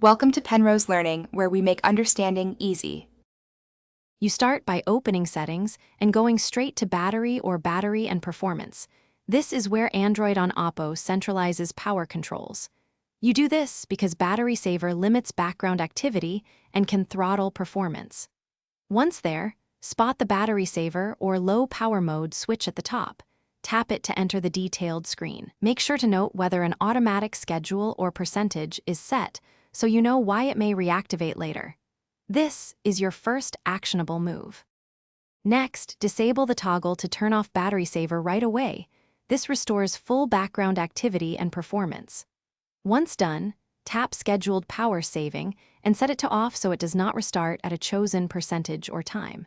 Welcome to Penrose Learning, where we make understanding easy. You start by opening Settings and going straight to Battery or Battery and Performance. This is where Android on Oppo centralizes power controls. You do this because Battery Saver limits background activity and can throttle performance. Once there, spot the Battery Saver or Low Power Mode switch at the top. Tap it to enter the detailed screen. Make sure to note whether an automatic schedule or percentage is set, so you know why it may reactivate later. This is your first actionable move. Next, disable the toggle to turn off Battery Saver right away. This restores full background activity and performance. Once done, tap Scheduled Power Saving and set it to off so it does not restart at a chosen percentage or time.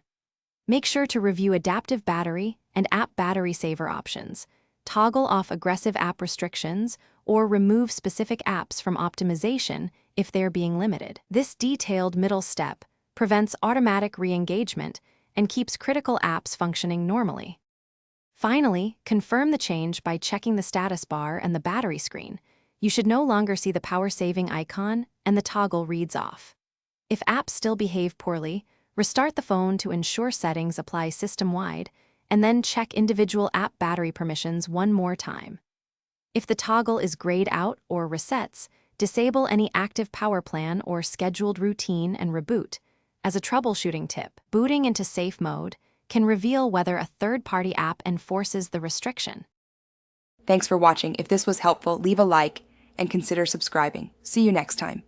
Make sure to review Adaptive Battery and App Battery Saver options. Toggle off aggressive app restrictions or remove specific apps from optimization if they're being limited. This detailed middle step prevents automatic re-engagement and keeps critical apps functioning normally. Finally, confirm the change by checking the status bar and the battery screen. You should no longer see the power-saving icon and the toggle reads off. If apps still behave poorly, restart the phone to ensure settings apply system-wide, and then check individual app battery permissions one more time. If the toggle is grayed out or resets, disable any active power plan or scheduled routine and reboot. As a troubleshooting tip, booting into safe mode can reveal whether a third-party app enforces the restriction. Thanks for watching. If this was helpful, leave a like and consider subscribing. See you next time.